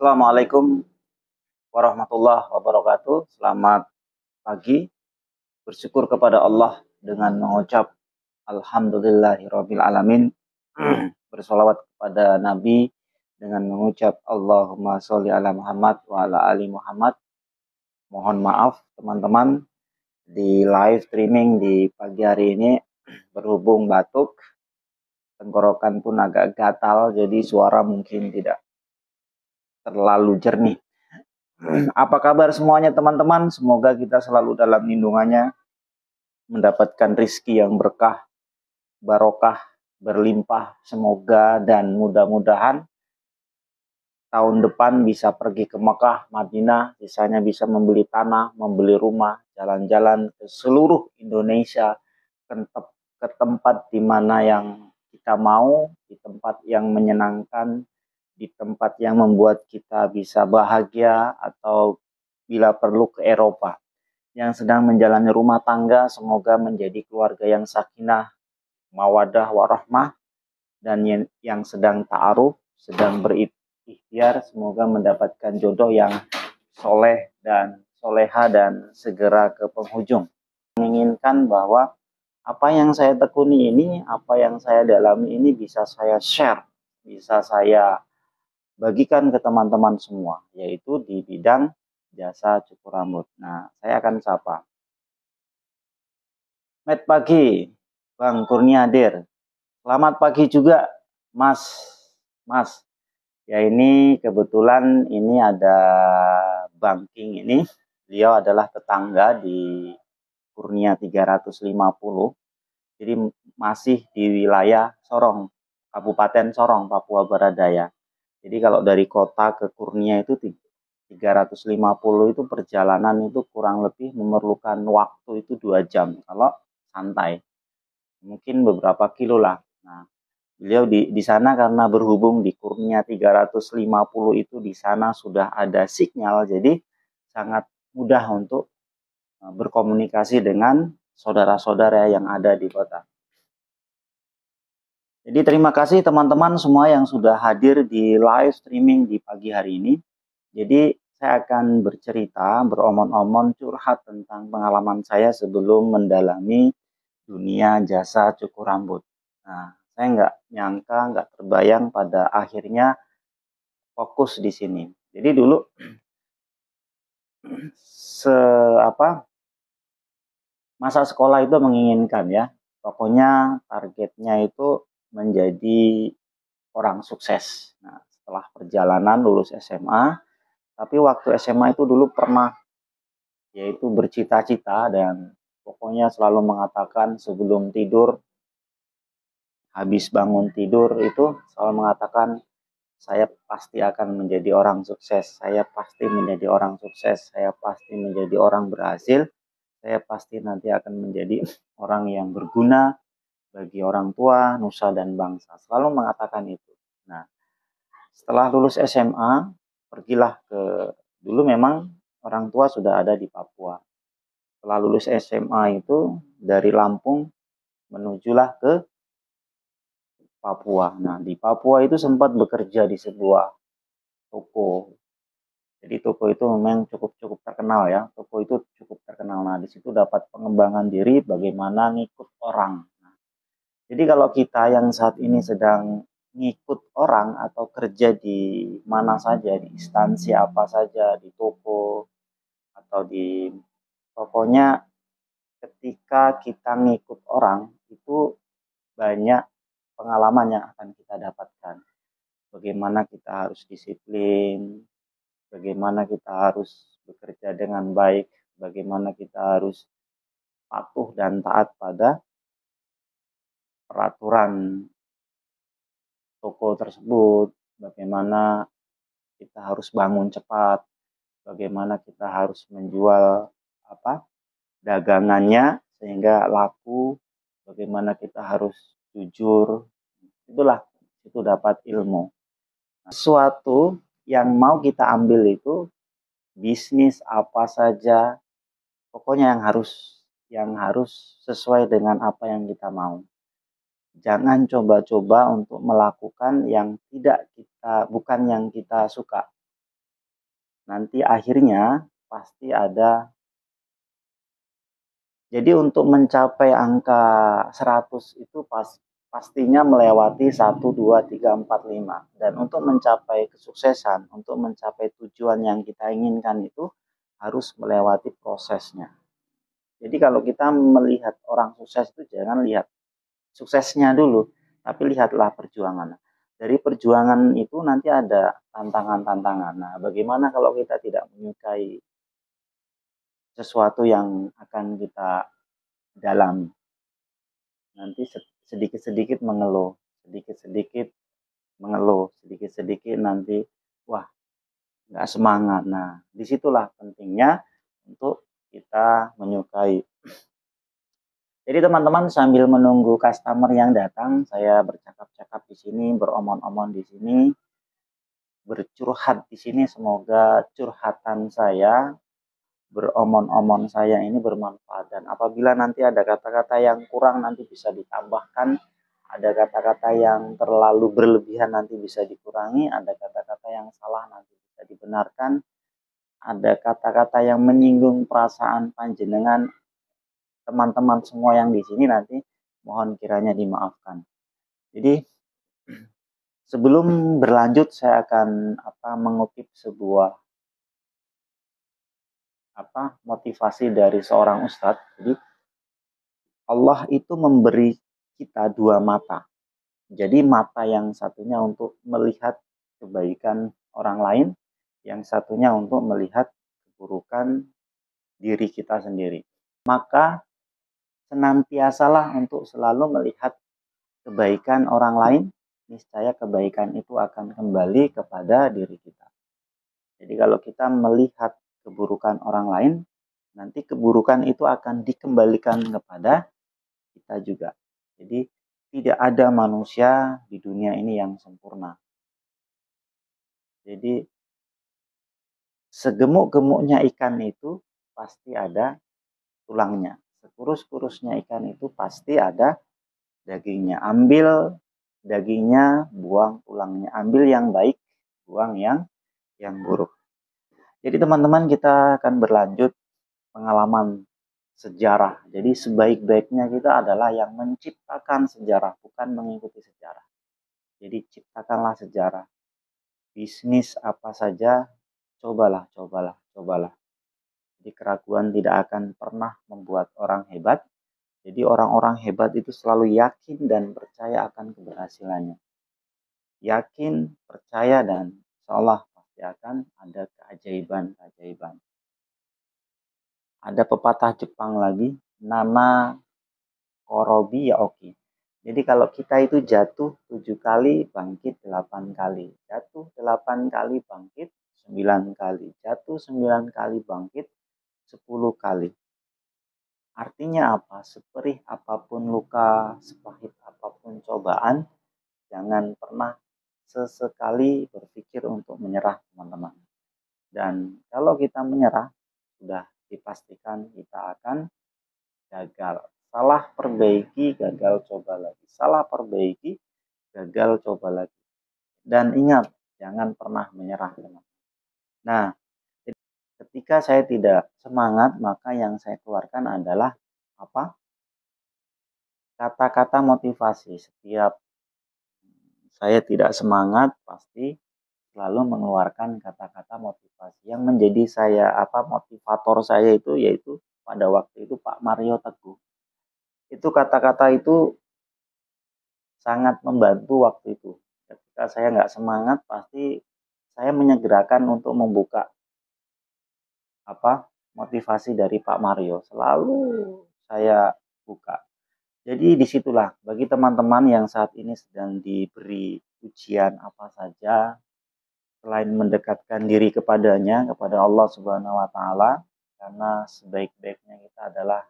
Assalamualaikum warahmatullahi wabarakatuh. Selamat pagi. Bersyukur kepada Allah dengan mengucap Alhamdulillahirabbil alamin. Bersolawat kepada Nabi dengan mengucap Allahumma sholli ala Muhammad wa ala ali Muhammad. Mohon maaf teman-teman di live streaming di pagi hari ini berhubung batuk, tenggorokan pun agak gatal, jadi suara mungkin tidak terlalu jernih. Apa kabar semuanya teman-teman? Semoga kita selalu dalam lindungannya, mendapatkan rizki yang berkah, barokah, berlimpah. Semoga dan mudah-mudahan tahun depan bisa pergi ke Mekah, Madinah, sisanya bisa membeli tanah, membeli rumah, jalan-jalan ke seluruh Indonesia, ke tempat di mana yang kita mau, di tempat yang menyenangkan, di tempat yang membuat kita bisa bahagia, atau bila perlu ke Eropa. Yang sedang menjalani rumah tangga, semoga menjadi keluarga yang sakinah, mawadah, warahmah, dan yang sedang ta'aruf, sedang berikhtiar, semoga mendapatkan jodoh yang soleh dan soleha dan segera ke penghujung. Menginginkan bahwa apa yang saya tekuni ini, apa yang saya dalami ini bisa saya share, bisa saya bagikan ke teman-teman semua, yaitu di bidang jasa cukur rambut. Nah, saya akan sapa. Met pagi, Bang Kurniadir. Selamat pagi juga, Mas. Ya ini kebetulan ini ada Bang King ini. Beliau adalah tetangga di Kurnia 350. Jadi masih di wilayah Sorong, Kabupaten Sorong, Papua Barat Daya. Jadi kalau dari kota ke Kurnia itu 350 itu perjalanan itu kurang lebih memerlukan waktu itu 2 jam kalau santai. Mungkin beberapa kilo lah. Nah, beliau di sana karena berhubung di Kurnia 350 itu di sana sudah ada sinyal, jadi sangat mudah untuk berkomunikasi dengan saudara-saudara yang ada di kota. Jadi terima kasih teman-teman semua yang sudah hadir di live streaming di pagi hari ini. Jadi saya akan bercerita, beromong-omong, curhat tentang pengalaman saya sebelum mendalami dunia jasa cukur rambut. Nah, saya nggak nyangka, nggak terbayang pada akhirnya fokus di sini. Jadi dulu masa sekolah itu menginginkan ya, pokoknya targetnya itu menjadi orang sukses. Nah, setelah perjalanan lulus SMA, tapi waktu SMA itu dulu pernah yaitu bercita-cita dan pokoknya selalu mengatakan sebelum tidur, habis bangun tidur itu selalu mengatakan saya pasti akan menjadi orang sukses, saya pasti menjadi orang sukses, saya pasti menjadi orang berhasil, saya pasti nanti akan menjadi orang yang berguna bagi orang tua, nusa dan bangsa. Selalu mengatakan itu. Nah, setelah lulus SMA, pergilah dulu memang orang tua sudah ada di Papua. Setelah lulus SMA itu dari Lampung menujulah ke Papua. Nah, di Papua itu sempat bekerja di sebuah toko. Jadi toko itu memang cukup terkenal ya. Toko itu cukup terkenal. Nah, di situ dapat pengembangan diri bagaimana ngikut orang. Nah, jadi kalau kita yang saat ini sedang ngikut orang atau kerja di mana saja, di instansi apa saja, di toko atau di pokoknya ketika kita ngikut orang itu banyak pengalaman yang akan kita dapatkan. Bagaimana kita harus disiplin, bagaimana kita harus bekerja dengan baik, bagaimana kita harus patuh dan taat pada peraturan toko tersebut, bagaimana kita harus bangun cepat, bagaimana kita harus menjual dagangannya sehingga laku, bagaimana kita harus jujur. Itulah, itu dapat ilmu. Sesuatu yang mau kita ambil itu bisnis apa saja, pokoknya yang harus sesuai dengan apa yang kita mau. Jangan coba-coba untuk melakukan yang bukan yang kita suka. nanti akhirnya pasti ada. Jadi untuk mencapai angka 100 itu pastinya melewati 1, 2, 3, 4, 5. Dan untuk mencapai kesuksesan, untuk mencapai tujuan yang kita inginkan itu harus melewati prosesnya. Jadi kalau kita melihat orang sukses itu jangan lihat suksesnya dulu, tapi lihatlah perjuangan. Dari perjuangan itu nanti ada tantangan-tantangan. Nah, bagaimana kalau kita tidak menyukai sesuatu yang akan kita dalami? Nanti sedikit-sedikit mengeluh, sedikit-sedikit mengeluh, sedikit-sedikit nanti wah nggak semangat. Nah, disitulah pentingnya untuk kita menyukai. Jadi teman-teman sambil menunggu customer yang datang, saya bercakap-cakap di sini, beromong-omong di sini, bercurhat di sini. Semoga curhatan saya, beromong-omong saya ini bermanfaat. Dan apabila nanti ada kata-kata yang kurang nanti bisa ditambahkan, ada kata-kata yang terlalu berlebihan nanti bisa dikurangi, ada kata-kata yang salah nanti bisa dibenarkan, ada kata-kata yang menyinggung perasaan panjenengan teman-teman semua yang di sini nanti mohon kiranya dimaafkan. Jadi sebelum berlanjut saya akan mengutip sebuah motivasi dari seorang ustadz. Jadi Allah itu memberi kita dua mata. Jadi mata yang satunya untuk melihat kebaikan orang lain, yang satunya untuk melihat keburukan diri kita sendiri. Maka senantiasalah untuk selalu melihat kebaikan orang lain, niscaya kebaikan itu akan kembali kepada diri kita. Jadi kalau kita melihat keburukan orang lain, nanti keburukan itu akan dikembalikan kepada kita juga. Jadi tidak ada manusia di dunia ini yang sempurna. Jadi segemuk-gemuknya ikan itu pasti ada tulangnya. Sekurus-kurusnya ikan itu pasti ada dagingnya. Ambil dagingnya, buang tulangnya. Ambil yang baik, buang yang buruk. Jadi teman-teman kita akan berlanjut pengalaman sejarah. Jadi sebaik-baiknya kita adalah yang menciptakan sejarah, bukan mengikuti sejarah. Jadi ciptakanlah sejarah. Bisnis apa saja, cobalah. Jadi keraguan tidak akan pernah membuat orang hebat. Jadi orang-orang hebat itu selalu yakin dan percaya akan keberhasilannya. Yakin, percaya, dan seolah pasti akan ada keajaiban-keajaiban. Ada pepatah Jepang lagi, nama Korobi ya oke. Jadi kalau kita itu jatuh 7 kali, bangkit 8 kali. Jatuh 8 kali, bangkit 9 kali. Jatuh 9 kali, bangkit 10 kali. Artinya apa? Seperih apapun luka, sepahit apapun cobaan, jangan pernah sesekali berpikir untuk menyerah, teman-teman. Dan kalau kita menyerah, sudah dipastikan kita akan gagal. Salah perbaiki, gagal coba lagi. Salah perbaiki, gagal coba lagi. Dan ingat, jangan pernah menyerah, teman. Nah, ketika saya tidak semangat, maka yang saya keluarkan adalah apa? Kata-kata motivasi. Setiap saya tidak semangat, pasti selalu mengeluarkan kata-kata motivasi. Yang menjadi saya motivator saya itu yaitu pada waktu itu Pak Mario Teguh. Itu kata-kata itu sangat membantu waktu itu. Ketika saya nggak semangat, pasti saya menyegerakan untuk membuka motivasi dari Pak Mario. Selalu saya buka. Jadi disitulah bagi teman-teman yang saat ini sedang diberi ujian apa saja, selain mendekatkan diri kepadanya, kepada Allah Subhanahu wa Ta'ala, karena sebaik-baiknya kita adalah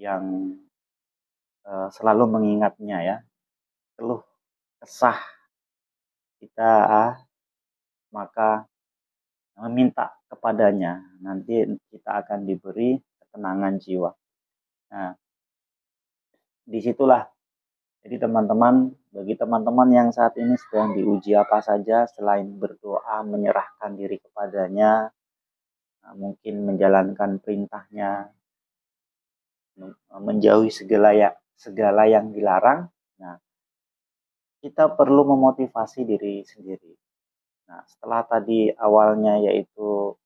yang selalu mengingatnya ya. Keluh kesah kita maka meminta kepadanya, nanti kita akan diberi ketenangan jiwa. Nah, disitulah Jadi teman-teman, bagi teman-teman yang saat ini sedang diuji apa saja, selain berdoa, menyerahkan diri kepadanya, mungkin menjalankan perintahnya, menjauhi segala yang dilarang. Nah, kita perlu memotivasi diri sendiri. Nah, setelah tadi awalnya yaitu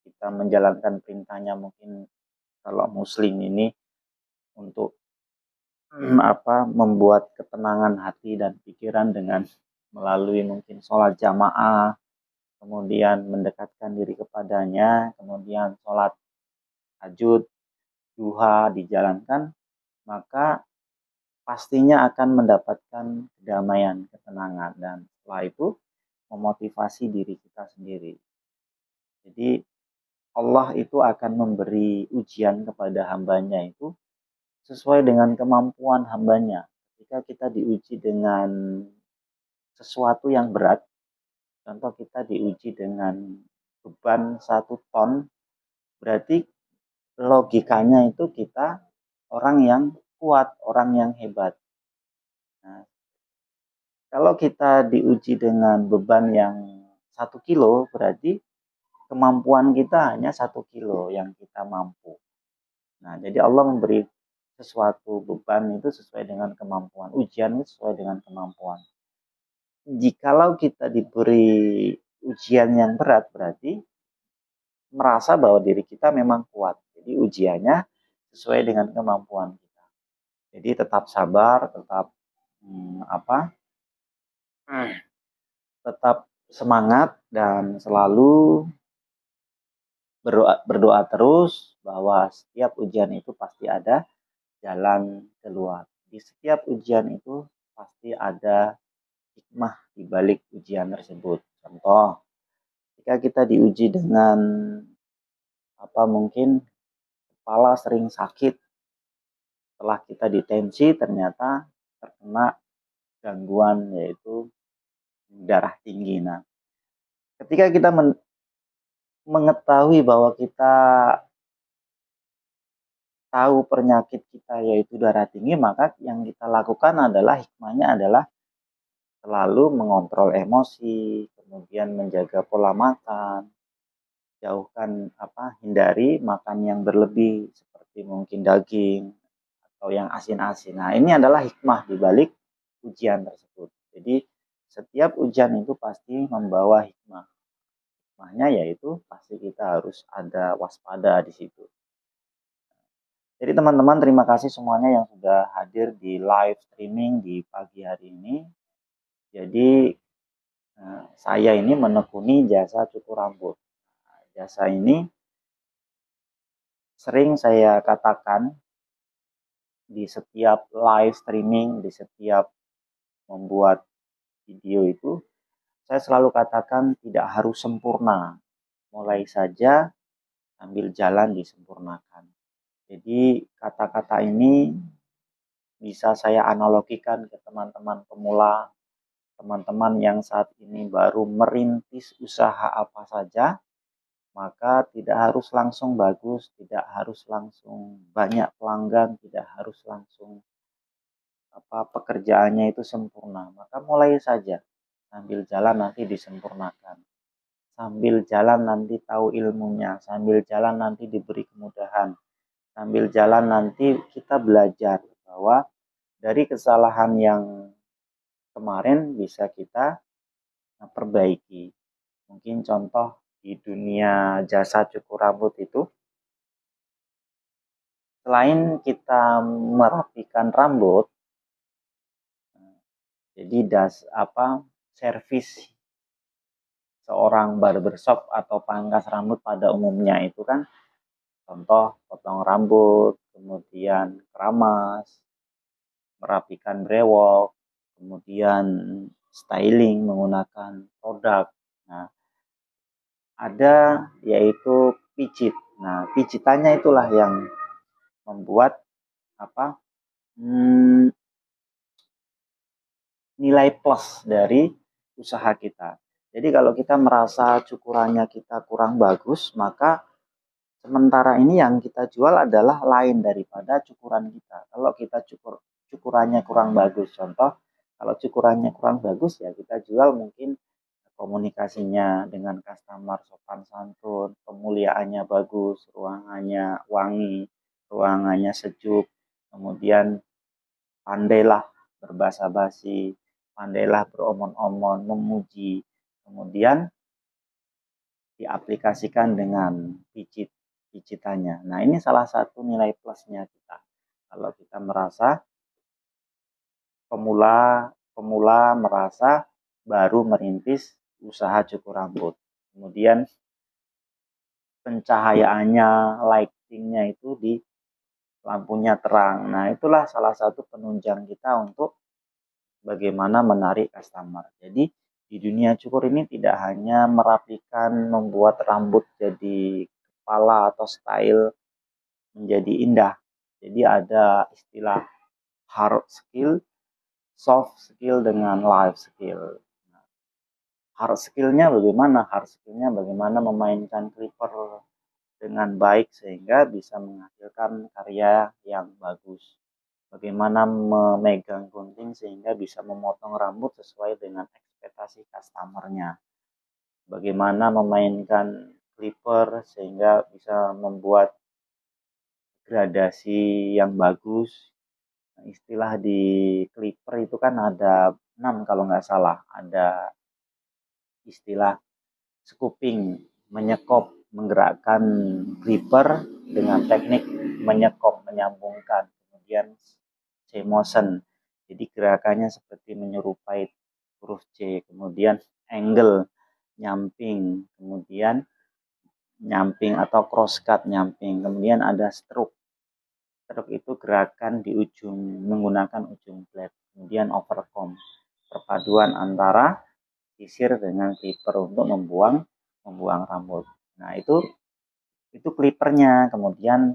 kita menjalankan perintahnya, mungkin kalau muslim ini untuk membuat ketenangan hati dan pikiran dengan melalui mungkin sholat jamaah, kemudian mendekatkan diri kepadanya, kemudian sholat tahajud, duha dijalankan, maka pastinya akan mendapatkan kedamaian, ketenangan, dan setelah itu memotivasi diri kita sendiri. Jadi Allah itu akan memberi ujian kepada hambanya itu sesuai dengan kemampuan hambanya. Ketika kita diuji dengan sesuatu yang berat, contoh kita diuji dengan beban 1 ton, berarti logikanya itu kita orang yang kuat, orang yang hebat. Nah, kalau kita diuji dengan beban yang 1 kilo, berarti kemampuan kita hanya 1 kilo yang kita mampu. Nah, jadi Allah memberi sesuatu beban itu sesuai dengan kemampuan, ujian itu sesuai dengan kemampuan. Jikalau kita diberi ujian yang berat, berarti merasa bahwa diri kita memang kuat. Jadi ujiannya sesuai dengan kemampuan kita. Jadi tetap sabar, tetap tetap semangat dan selalu berdoa terus bahwa setiap ujian itu pasti ada jalan keluar. Di setiap ujian itu pasti ada hikmah di balik ujian tersebut. Contoh, jika kita diuji dengan mungkin kepala sering sakit, setelah kita ditensi ternyata terkena gangguan yaitu darah tinggi. Nah, ketika kita mengetahui bahwa kita tahu penyakit kita yaitu darah tinggi, maka yang kita lakukan adalah hikmahnya adalah selalu mengontrol emosi, kemudian menjaga pola makan, jauhkan hindari makan yang berlebih seperti mungkin daging atau yang asin-asin. Nah, ini adalah hikmah di balik ujian tersebut. Jadi setiap ujian itu pasti membawa hikmah. Hikmahnya yaitu pasti kita harus ada waspada di situ. Jadi teman-teman, terima kasih semuanya yang sudah hadir di live streaming di pagi hari ini. Jadi saya ini menekuni jasa cukur rambut. Jasa ini sering saya katakan di setiap live streaming, di setiap membuat video itu, saya selalu katakan tidak harus sempurna. Mulai saja sambil jalan disempurnakan. Jadi kata-kata ini bisa saya analogikan ke teman-teman pemula, teman-teman yang saat ini baru merintis usaha apa saja, maka tidak harus langsung bagus, tidak harus langsung banyak pelanggan, tidak harus langsung pekerjaannya itu sempurna. Maka mulai saja, sambil jalan nanti disempurnakan. Sambil jalan nanti tahu ilmunya, sambil jalan nanti diberi kemudahan. Sambil jalan nanti kita belajar bahwa dari kesalahan yang kemarin bisa kita perbaiki. Mungkin contoh di dunia jasa cukur rambut itu, selain kita merapikan rambut, jadi servis seorang barbershop atau pangkas rambut pada umumnya itu kan, contoh potong rambut, kemudian keramas, merapikan brewok, kemudian styling menggunakan produk. Nah, ada yaitu pijit. Nah, pijitannya itulah yang membuat nilai plus dari usaha kita. Jadi kalau kita merasa cukurannya kita kurang bagus, maka sementara ini yang kita jual adalah lain daripada cukuran kita. Kalau kita cukur cukurannya kurang bagus. Contoh, kalau cukurannya kurang bagus ya kita jual mungkin komunikasinya dengan customer sopan santun, pemuliaannya bagus, ruangannya wangi, ruangannya sejuk, kemudian pandailah berbahasa basi, pandailah beromong-omong, memuji, kemudian diaplikasikan dengan picitannya. Nah, ini salah satu nilai plusnya kita. Kalau kita merasa pemula merasa baru merintis usaha cukur rambut. Kemudian pencahayaannya, lightingnya itu di lampunya terang. Nah, itulah salah satu penunjang kita untuk bagaimana menarik customer. Jadi di dunia cukur ini tidak hanya merapikan, membuat rambut jadi kepala atau style menjadi indah. Jadi ada istilah hard skill, soft skill dengan life skill. Hard skill-nya bagaimana? Hard skill-nya bagaimana memainkan clipper dengan baik sehingga bisa menghasilkan karya yang bagus. Bagaimana memegang gunting sehingga bisa memotong rambut sesuai dengan ekspektasi customer-nya. Bagaimana memainkan clipper sehingga bisa membuat gradasi yang bagus. Istilah di clipper itu kan ada 6 kalau nggak salah. Ada istilah scooping, menyekop, menggerakkan clipper dengan teknik menyekop, menyambungkan. Kemudian C-motion, jadi gerakannya seperti menyerupai huruf C. Kemudian angle, nyamping. Kemudian nyamping atau cross cut, nyamping. Kemudian ada stroke. Stroke itu gerakan di ujung menggunakan ujung blade. Kemudian overcomb, perpaduan antara sisir dengan clipper untuk membuang rambut. Nah, itu clippernya. Kemudian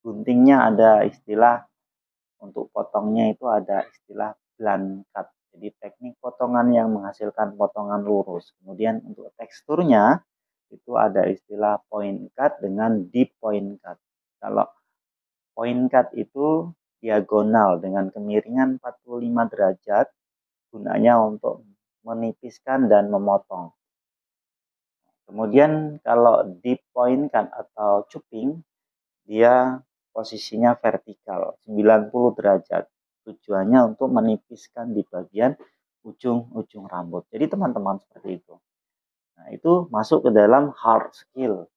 guntingnya ada istilah untuk potongnya, itu ada istilah blunt cut. Jadi teknik potongan yang menghasilkan potongan lurus. Kemudian untuk teksturnya itu ada istilah point cut dengan deep point cut. Kalau point cut itu diagonal dengan kemiringan 45 derajat, gunanya untuk menipiskan dan memotong. Kemudian kalau deep point cut atau cuping, dia posisinya vertikal 90 derajat. Tujuannya untuk menipiskan di bagian ujung-ujung rambut. Jadi teman-teman seperti itu. Nah, itu masuk ke dalam hard skill.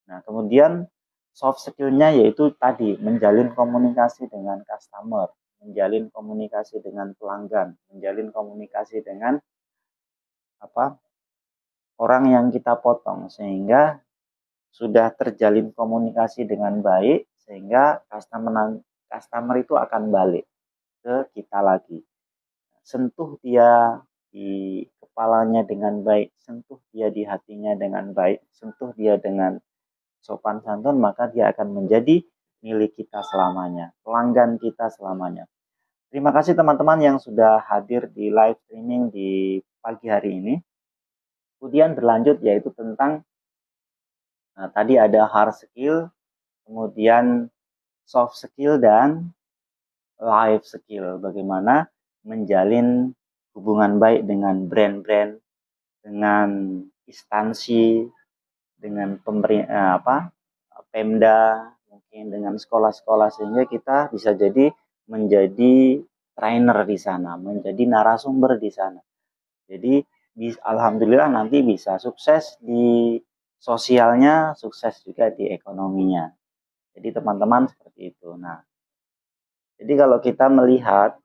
Nah, kemudian soft skill-nya yaitu tadi menjalin komunikasi dengan customer, menjalin komunikasi dengan pelanggan, menjalin komunikasi dengan orang yang kita potong sehingga sudah terjalin komunikasi dengan baik sehingga customer itu akan balik ke kita lagi. Sentuh dia di kepalanya dengan baik, sentuh dia di hatinya dengan baik, sentuh dia dengan sopan santun, maka dia akan menjadi milik kita selamanya, pelanggan kita selamanya. Terima kasih teman-teman yang sudah hadir di live streaming di pagi hari ini. Kemudian berlanjut yaitu tentang tadi ada hard skill, kemudian soft skill dan life skill. Bagaimana menjalin hubungan baik dengan brand-brand, dengan instansi, dengan Pemda, mungkin dengan sekolah-sekolah sehingga kita bisa jadi menjadi trainer di sana, menjadi narasumber di sana. Jadi alhamdulillah nanti bisa sukses di sosialnya, sukses juga di ekonominya. Jadi teman-teman seperti itu. Nah, jadi kalau kita melihat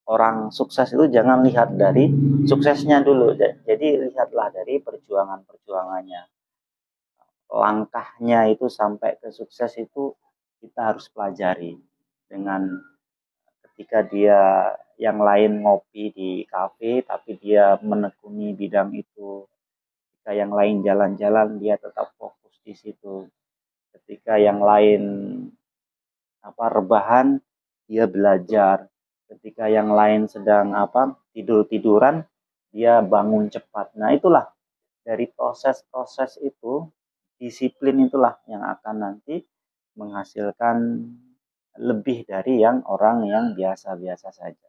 orang sukses itu jangan lihat dari suksesnya dulu. Jadi lihatlah dari perjuangan-perjuangannya. Langkahnya itu sampai ke sukses itu kita harus pelajari. Dengan ketika dia yang lain ngopi di kafe tapi dia menekuni bidang itu. Ketika yang lain jalan-jalan dia tetap fokus di situ. Ketika yang lain rebahan dia belajar. Ketika yang lain sedang tidur-tiduran dia bangun cepat. Nah, itulah dari proses-proses itu, disiplin itulah yang akan nanti menghasilkan lebih dari yang orang yang biasa-biasa saja.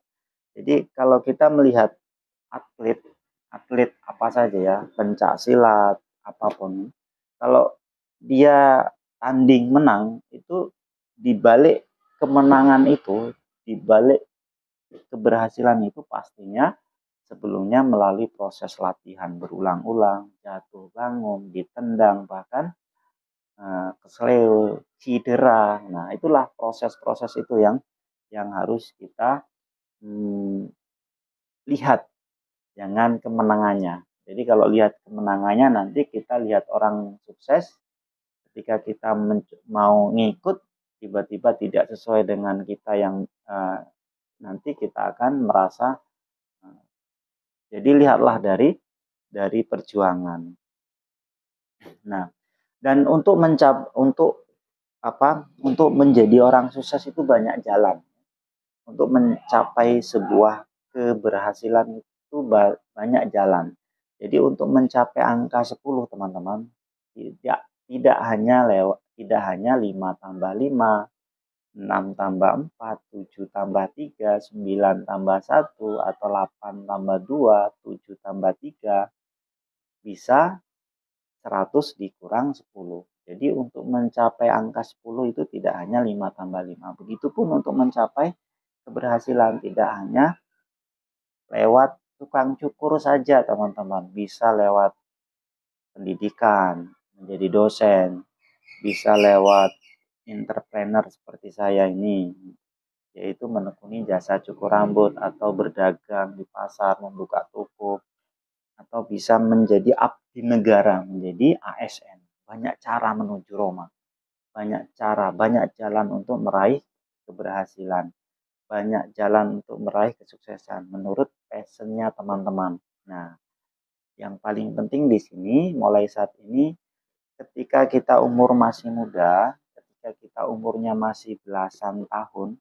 Jadi kalau kita melihat atlet, atlet apa saja ya, pencak silat, apapun, kalau dia tanding menang, itu dibalik kemenangan itu, dibalik keberhasilan itu pastinya sebelumnya melalui proses latihan berulang-ulang, jatuh bangun, ditendang, bahkan kesleo, cedera. Nah, itulah proses-proses itu yang harus kita lihat, jangan kemenangannya. Jadi kalau lihat kemenangannya, nanti kita lihat orang sukses, ketika kita mau ngikut, tiba-tiba tidak sesuai dengan kita yang nanti kita akan merasa. Jadi lihatlah dari perjuangan. Nah, dan untuk menjadi orang sukses itu banyak jalan. Untuk mencapai sebuah keberhasilan itu banyak jalan. Jadi untuk mencapai angka 10, teman-teman, tidak hanya 5 tambah 5, 6 tambah 4, 7 tambah 3, 9 tambah 1, atau 8 tambah 2, 7 tambah 3, bisa 100 dikurang 10. Jadi untuk mencapai angka 10 itu tidak hanya 5 tambah 5. Begitupun untuk mencapai keberhasilan, tidak hanya lewat tukang cukur saja, teman-teman. Bisa lewat pendidikan, menjadi dosen, bisa lewat entrepreneur seperti saya ini, yaitu menekuni jasa cukur rambut atau berdagang di pasar, membuka toko, atau bisa menjadi abdi negara, menjadi ASN. Banyak cara menuju Roma, banyak cara, banyak jalan untuk meraih keberhasilan, banyak jalan untuk meraih kesuksesan menurut passionnya teman-teman. Nah, yang paling penting di sini mulai saat ini, ketika kita umur masih muda, ketika kita umurnya masih belasan tahun,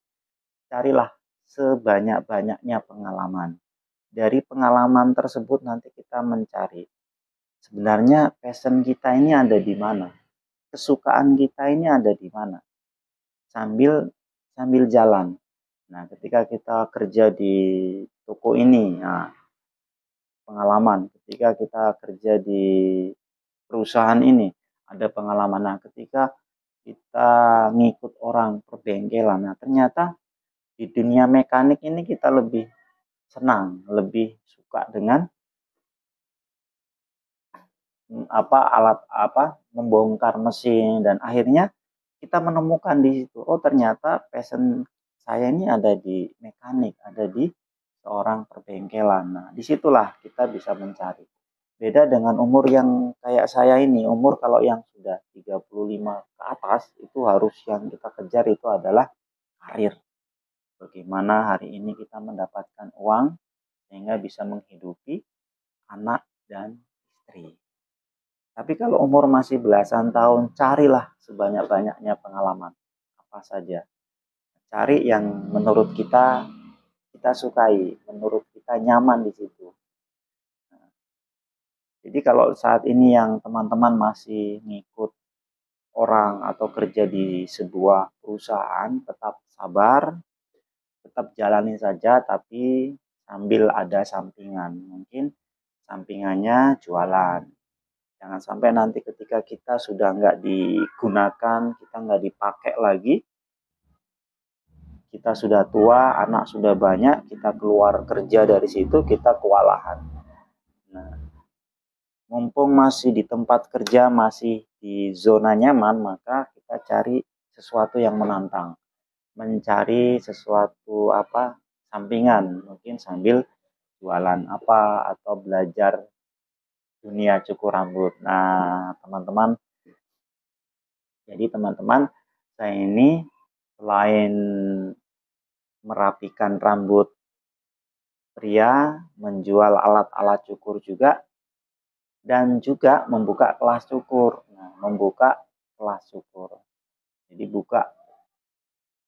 carilah sebanyak-banyaknya pengalaman. Dari pengalaman tersebut nanti kita mencari sebenarnya passion kita ini ada di mana, kesukaan kita ini ada di mana, sambil sambil jalan. Nah, ketika kita kerja di toko ini, nah, pengalaman. Ketika kita kerja di perusahaan ini, ada pengalaman. Nah, ketika kita ngikut orang perbengkelan, nah ternyata di dunia mekanik ini kita lebih senang, lebih suka dengan alat membongkar mesin, dan akhirnya kita menemukan di situ, oh ternyata passion saya ini ada di mekanik, ada di seorang perbengkelan. Nah, disitulah kita bisa mencari. Beda dengan umur yang kayak saya ini, umur kalau yang sudah 35 ke atas, itu harus yang kita kejar itu adalah karir. Bagaimana hari ini kita mendapatkan uang sehingga bisa menghidupi anak dan istri. Tapi kalau umur masih belasan tahun, carilah sebanyak-banyaknya pengalaman. Apa saja. Cari yang menurut kita sukai, menurut kita nyaman di situ. Jadi kalau saat ini yang teman-teman masih ngikut orang atau kerja di sebuah perusahaan, tetap sabar, tetap jalani saja, tapi sambil ada sampingan. Mungkin sampingannya jualan. Jangan sampai nanti ketika kita sudah nggak digunakan, kita nggak dipakai lagi, kita sudah tua, anak sudah banyak, kita keluar kerja dari situ, kita kewalahan. Nah, mumpung masih di tempat kerja, masih di zona nyaman, maka kita cari sesuatu yang menantang. Mencari sesuatu sampingan, mungkin sambil jualan atau belajar dunia cukur rambut. Nah, teman-teman, jadi teman-teman, saya ini selain merapikan rambut pria, menjual alat-alat cukur juga, dan juga membuka kelas cukur. Nah, membuka kelas cukur. Jadi buka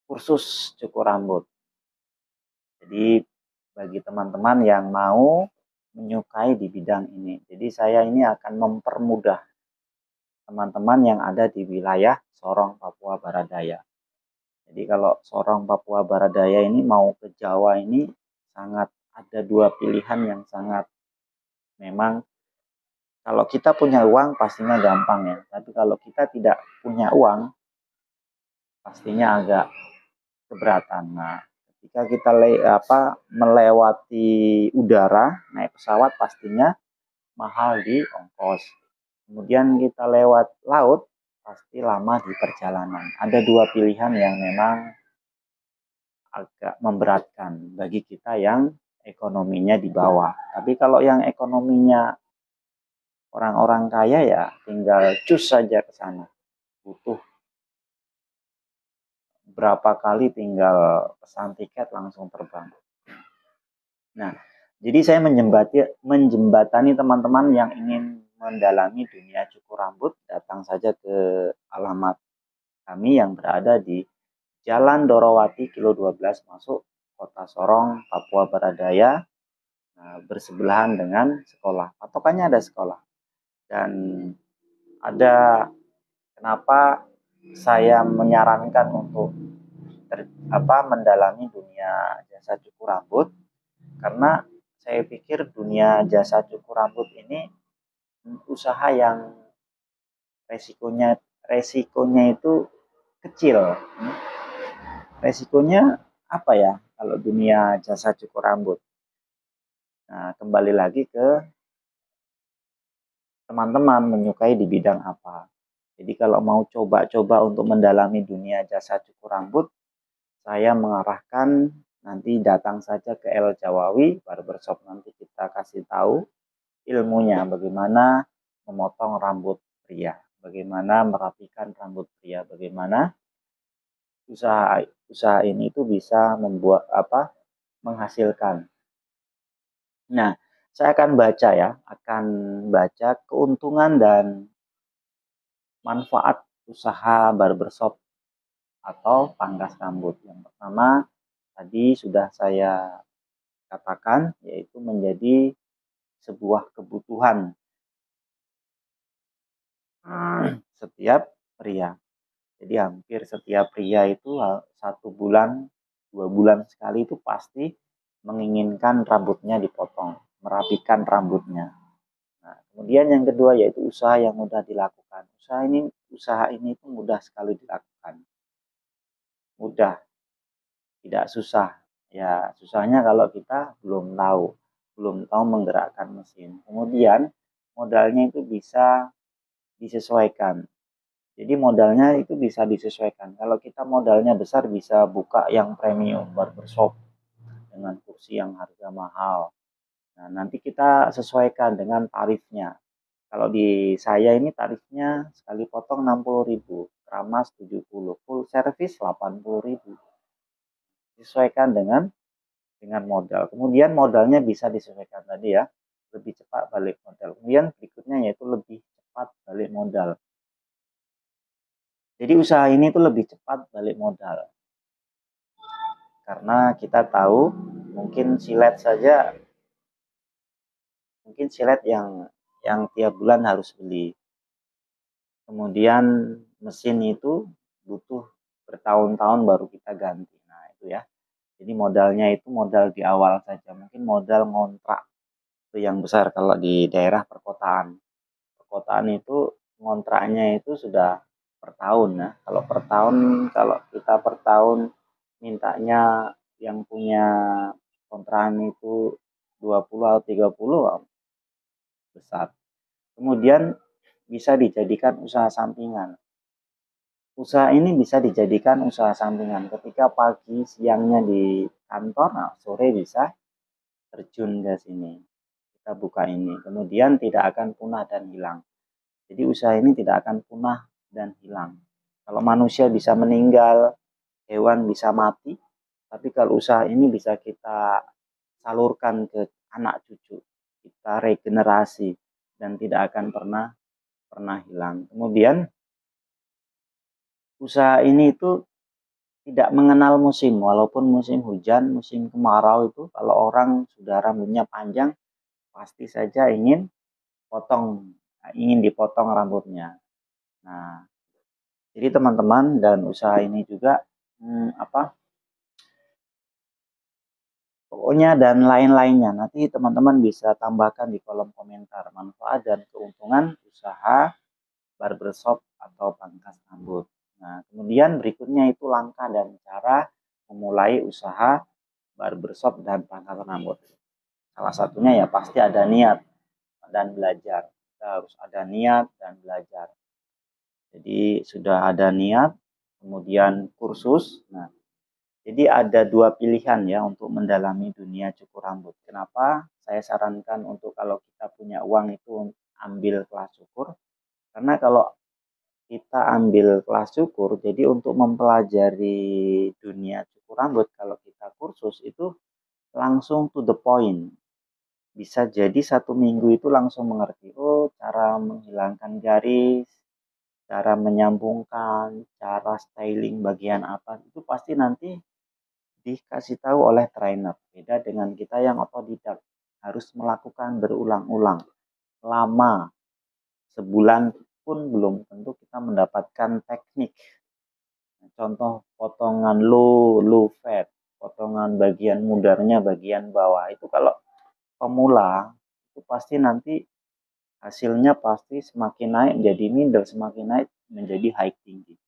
kursus cukur rambut. Jadi bagi teman-teman yang mau menyukai di bidang ini. Jadi saya ini akan mempermudah teman-teman yang ada di wilayah Sorong, Papua Barat Daya. Jadi kalau seorang Papua Barat Daya ini mau ke Jawa ini sangat ada dua pilihan yang sangat memang kalau kita punya uang pastinya gampang ya. Tapi kalau kita tidak punya uang pastinya agak keberatan. Nah, ketika kita melewati udara naik pesawat pastinya mahal di ongkos. Kemudian kita lewat laut pasti lama di perjalanan. Ada dua pilihan yang memang agak memberatkan bagi kita yang ekonominya di bawah. Tapi kalau yang ekonominya orang-orang kaya ya tinggal cus saja ke sana. Butuh berapa kali tinggal pesan tiket langsung terbang. Nah, jadi saya menjembatani teman-teman yang ingin mendalami dunia cukur rambut, datang saja ke alamat kami yang berada di Jalan Dorowati Kilo 12 masuk Kota Sorong, Papua Barat Daya, bersebelahan dengan sekolah. Patokannya ada sekolah. Dan ada kenapa saya menyarankan untuk mendalami dunia jasa cukur rambut, karena saya pikir dunia jasa cukur rambut ini usaha yang resikonya itu kecil. Resikonya apa ya kalau dunia jasa cukur rambut? Nah, kembali lagi ke teman-teman menyukai di bidang apa. Jadi kalau mau coba-coba untuk mendalami dunia jasa cukur rambut, saya mengarahkan nanti datang saja ke El Jawawi Barbershop, nanti kita kasih tahu ilmunya bagaimana memotong rambut pria, bagaimana merapikan rambut pria, bagaimana usaha ini itu bisa menghasilkan. Nah, saya akan baca keuntungan dan manfaat usaha barbershop atau pangkas rambut. Yang pertama tadi sudah saya katakan, yaitu menjadi sebuah kebutuhan setiap pria. Jadi hampir setiap pria itu 1 bulan, 2 bulan sekali itu pasti menginginkan rambutnya dipotong, merapikan rambutnya. Nah, kemudian yang kedua yaitu usaha yang mudah dilakukan. Usaha ini itu mudah sekali dilakukan. Mudah, tidak susah. Ya, susahnya kalau kita belum tahu menggerakkan mesin. Kemudian modalnya itu bisa disesuaikan. Jadi modalnya itu bisa disesuaikan. Kalau kita modalnya besar bisa buka yang premium barbershop dengan kursi yang harga mahal. Nah, nanti kita sesuaikan dengan tarifnya. Kalau di saya ini tarifnya sekali potong 60.000, keramas 70, full service 80.000. Disesuaikan dengan modal. Kemudian modalnya bisa disesuaikan tadi ya, lebih cepat balik modal. Kemudian berikutnya yaitu lebih cepat balik modal. Jadi usaha ini tuh lebih cepat balik modal. Karena kita tahu mungkin silet yang tiap bulan harus beli. Kemudian mesin itu butuh bertahun-tahun baru kita ganti. Nah, itu ya. Jadi modalnya itu modal di awal saja. Mungkin modal ngontrak itu yang besar kalau di daerah perkotaan. Perkotaan itu ngontraknya itu sudah per tahun ya. Kalau kita per tahun mintanya yang punya kontrakan itu 20 atau 30 besar. Kemudian bisa dijadikan usaha sampingan. Usaha ini bisa dijadikan usaha sampingan ketika pagi siangnya di kantor, nah sore bisa terjun ke sini. Kita buka ini. Kemudian tidak akan punah dan hilang. Jadi usaha ini tidak akan punah dan hilang. Kalau manusia bisa meninggal, hewan bisa mati, tapi kalau usaha ini bisa kita salurkan ke anak cucu, kita regenerasi dan tidak akan pernah hilang. Kemudian usaha ini itu tidak mengenal musim, walaupun musim hujan, musim kemarau itu kalau orang sudah rambutnya panjang pasti saja ingin dipotong rambutnya. Nah, jadi teman-teman, dan usaha ini juga apa pokoknya dan lain-lainnya. Nanti teman-teman bisa tambahkan di kolom komentar manfaat dan keuntungan usaha barbershop atau pangkas rambut. Nah, kemudian berikutnya itu langkah dan cara memulai usaha barbershop dan pangkas rambut. Salah satunya ya pasti ada niat dan belajar. Kita harus ada niat dan belajar. Jadi sudah ada niat, kemudian kursus. Nah, jadi ada dua pilihan ya untuk mendalami dunia cukur rambut. Kenapa saya sarankan untuk kalau kita punya uang itu ambil kelas cukur? Karena kalau kita ambil kelas cukur, jadi untuk mempelajari dunia cukur rambut, kalau kita kursus itu langsung to the point. Bisa jadi 1 minggu itu langsung mengerti, oh cara menghilangkan garis, cara menyambungkan, cara styling bagian apa, itu pasti nanti dikasih tahu oleh trainer. Beda dengan kita yang otodidak, harus melakukan berulang-ulang, lama, sebulan pun belum tentu kita mendapatkan teknik. Contoh potongan low fat, potongan bagian mudarnya bagian bawah, itu kalau pemula itu pasti nanti hasilnya pasti semakin naik jadi middle, semakin naik menjadi high tinggi.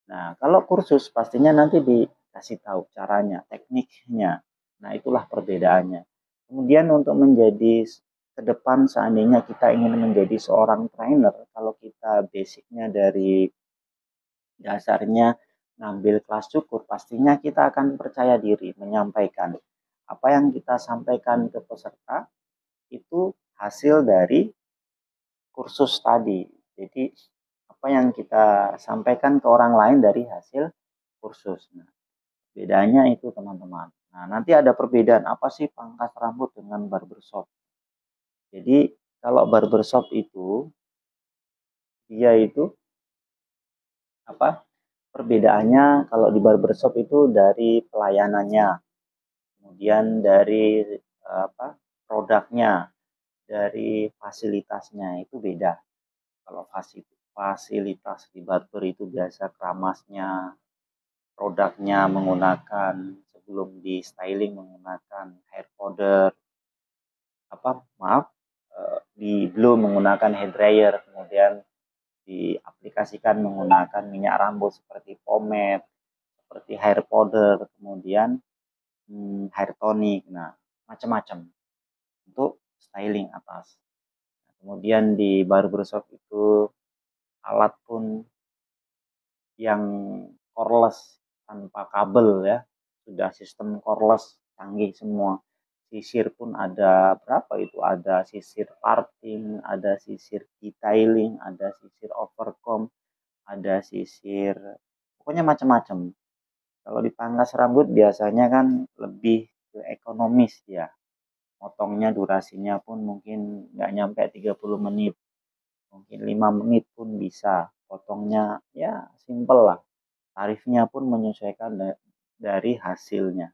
Nah, kalau kursus pastinya nanti dikasih tahu caranya, tekniknya. Nah, itulah perbedaannya. Kemudian untuk menjadi ke depan seandainya kita ingin menjadi seorang trainer, kalau kita basicnya dari dasarnya ngambil kelas cukur, pastinya kita akan percaya diri menyampaikan apa yang kita sampaikan ke peserta itu hasil dari kursus tadi. Jadi apa yang kita sampaikan ke orang lain dari hasil kursus. Nah, bedanya itu teman-teman. Nah, nanti ada perbedaan apa sih pangkas rambut dengan barbershop. Jadi kalau barbershop itu dia itu apa? Perbedaannya kalau di barbershop itu dari pelayanannya, kemudian dari apa? Produknya, dari fasilitasnya itu beda. Kalau fasilitas di barber itu biasa keramasnya, produknya menggunakan sebelum di styling menggunakan hair powder, apa maaf di blow menggunakan hair dryer, kemudian diaplikasikan menggunakan minyak rambut seperti pomade, seperti hair powder, kemudian hair tonic, nah macam-macam untuk styling atas. Nah, kemudian di barbershop itu alat pun yang cordless tanpa kabel ya, sudah sistem cordless canggih semua. Sisir pun ada berapa itu, ada sisir parting, ada sisir detailing, ada sisir overcomb, ada sisir pokoknya macam-macam. Kalau dipangkas rambut biasanya kan lebih ke ekonomis ya, potongnya durasinya pun mungkin nggak nyampe 30 menit, mungkin 5 menit pun bisa potongnya, ya simple lah, tarifnya pun menyesuaikan dari hasilnya.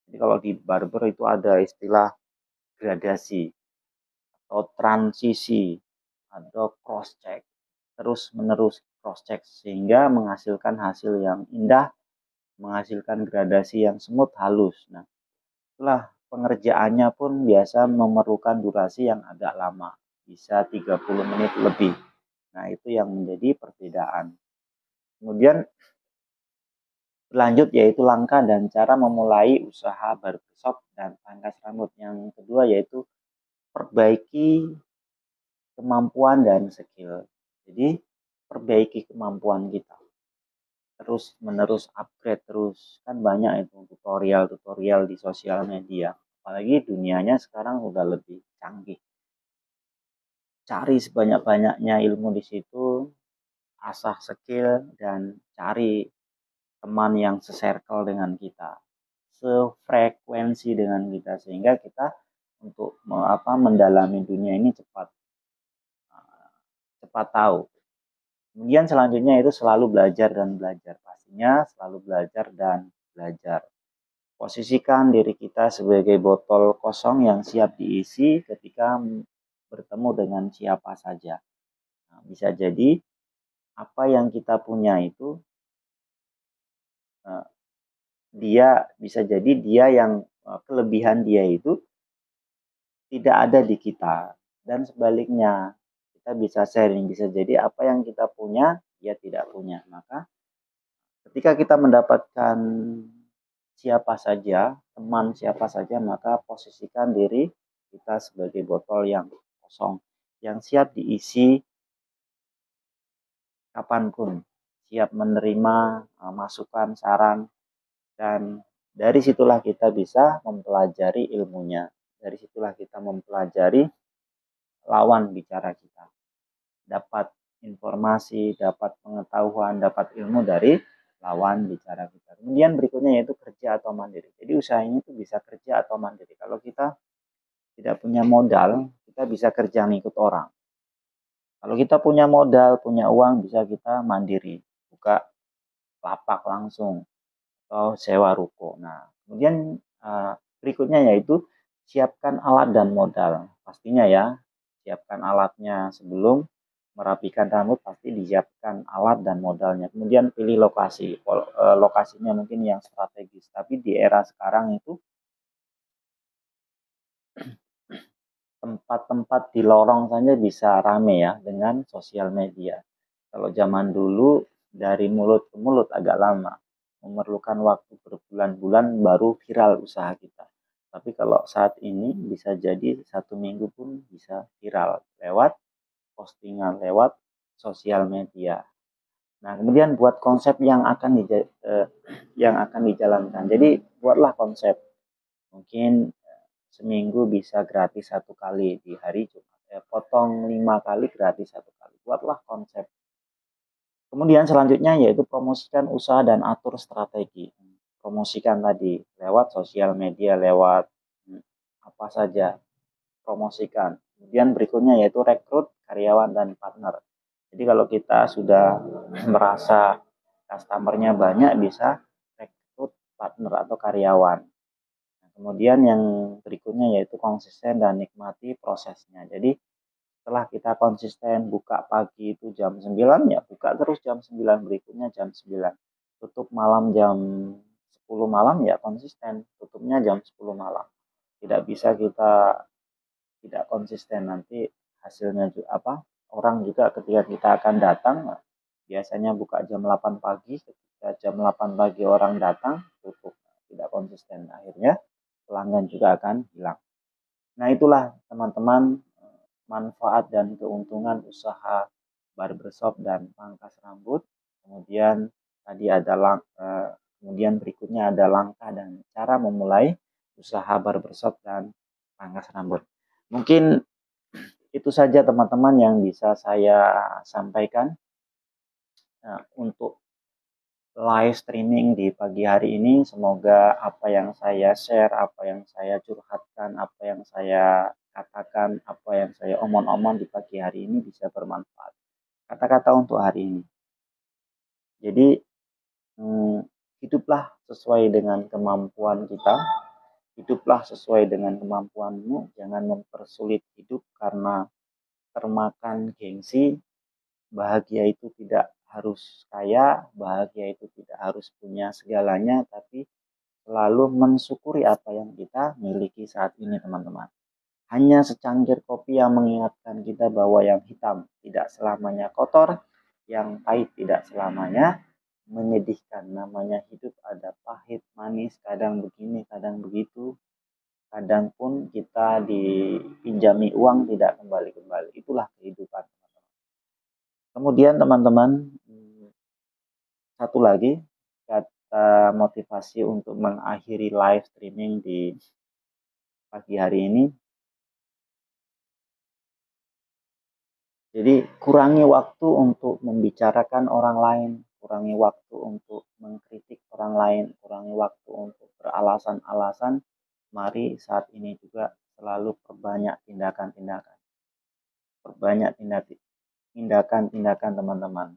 Jadi kalau di barber itu ada istilah gradasi atau transisi atau cross check, terus menerus cross check sehingga menghasilkan hasil yang indah, menghasilkan gradasi yang smooth halus. Nah, itulah pengerjaannya pun biasa memerlukan durasi yang agak lama, bisa 30 menit lebih. Nah, itu yang menjadi perbedaan. Kemudian berlanjut yaitu langkah dan cara memulai usaha barbershop dan pangkas rambut. Yang kedua yaitu perbaiki kemampuan dan skill. Jadi perbaiki kemampuan kita. Terus menerus upgrade terus. Kan banyak itu tutorial-tutorial di sosial media. Apalagi dunianya sekarang udah lebih canggih. Cari sebanyak-banyaknya ilmu di situ, asah skill dan cari teman yang se-circle dengan kita, sefrekuensi dengan kita sehingga kita untuk mendalami dunia ini cepat tahu. Kemudian selanjutnya itu selalu belajar dan belajar. Pastinya selalu belajar dan belajar. Posisikan diri kita sebagai botol kosong yang siap diisi ketika bertemu dengan siapa saja. Nah, bisa jadi apa yang kita punya itu dia bisa jadi dia yang kelebihan dia itu tidak ada di kita, dan sebaliknya kita bisa sharing, bisa jadi apa yang kita punya dia tidak punya. Maka ketika kita mendapatkan siapa saja, teman siapa saja, maka posisikan diri kita sebagai botol yang kosong, yang siap diisi kapanpun, siap menerima masukan, saran, dan dari situlah kita bisa mempelajari ilmunya. Dari situlah kita mempelajari lawan bicara kita. Dapat informasi, dapat pengetahuan, dapat ilmu dari lawan bicara kita. Kemudian berikutnya yaitu kerja atau mandiri. Jadi usaha ini tuh bisa kerja atau mandiri. Kalau kita tidak punya modal, kita bisa kerja ngikut orang. Kalau kita punya modal, punya uang, bisa kita mandiri, buka lapak langsung atau sewa ruko. Nah, kemudian berikutnya yaitu siapkan alat dan modal. Pastinya ya, siapkan alatnya sebelum merapikan rambut, pasti disiapkan alat dan modalnya. Kemudian pilih lokasi. Lokasinya mungkin yang strategis. Tapi di era sekarang itu tempat-tempat di lorong saja bisa rame ya dengan sosial media. Kalau zaman dulu dari mulut ke mulut agak lama, memerlukan waktu berbulan-bulan baru viral usaha kita. Tapi kalau saat ini bisa jadi 1 minggu pun bisa viral lewat postingan, lewat sosial media. Nah, kemudian buat konsep yang akan dijalankan. Jadi buatlah konsep. Mungkin seminggu bisa gratis 1 kali di hari Jumat. Potong 5 kali gratis 1 kali. Buatlah konsep. Kemudian selanjutnya yaitu promosikan usaha dan atur strategi. Promosikan tadi lewat sosial media, lewat apa saja, promosikan. Kemudian berikutnya yaitu rekrut karyawan dan partner. Jadi kalau kita sudah merasa customernya banyak, bisa rekrut partner atau karyawan. Nah, kemudian yang berikutnya yaitu konsisten dan nikmati prosesnya. Jadi setelah kita konsisten buka pagi itu jam 9, ya buka terus jam 9, berikutnya jam 9. Tutup malam jam 10 malam, ya konsisten tutupnya jam 10 malam. Tidak bisa kita tidak konsisten, nanti hasilnya juga apa? Orang juga ketika kita akan datang, biasanya buka jam 8 pagi, ketika jam 8 pagi orang datang, tutup. Tidak konsisten. Akhirnya pelanggan juga akan hilang. Nah, itulah teman-teman manfaat dan keuntungan usaha barbershop dan pangkas rambut. Kemudian tadi ada kemudian berikutnya ada langkah dan cara memulai usaha barbershop dan pangkas rambut. Mungkin itu saja teman-teman yang bisa saya sampaikan untuk live streaming di pagi hari ini. Semoga apa yang saya share, apa yang saya curhatkan, apa yang saya katakan, apa yang saya omong-omong di pagi hari ini bisa bermanfaat. Kata-kata untuk hari ini. Jadi hiduplah sesuai dengan kemampuan kita. Hiduplah sesuai dengan kemampuanmu. Jangan mempersulit hidup karena termakan gengsi. Bahagia itu tidak harus kaya, bahagia itu tidak harus punya segalanya, tapi selalu mensyukuri apa yang kita miliki saat ini, teman-teman. Hanya secangkir kopi yang mengingatkan kita bahwa yang hitam tidak selamanya kotor, yang pahit tidak selamanya menyedihkan. Namanya hidup ada pahit, manis, kadang begini, kadang begitu. Kadang pun kita dipinjami uang tidak kembali-kembali. Itulah kehidupan. Kemudian teman-teman, satu lagi kata motivasi untuk mengakhiri live streaming di pagi hari ini. Jadi kurangi waktu untuk membicarakan orang lain, kurangi waktu untuk mengkritik orang lain, kurangi waktu untuk beralasan-alasan. Mari saat ini juga selalu perbanyak tindakan-tindakan. Perbanyak tindakan-tindakan teman-teman.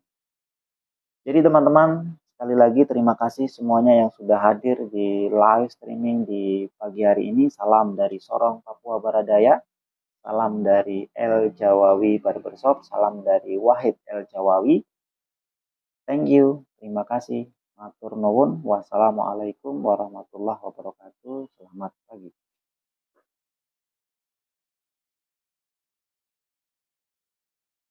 Jadi teman-teman, sekali lagi terima kasih semuanya yang sudah hadir di live streaming di pagi hari ini. Salam dari Sorong, Papua Barat Daya. Salam dari El Jawawi Barbershop. Salam dari Wahid El Jawawi. Thank you. Terima kasih. Matur nuwun. Wassalamualaikum warahmatullahi wabarakatuh. Selamat pagi.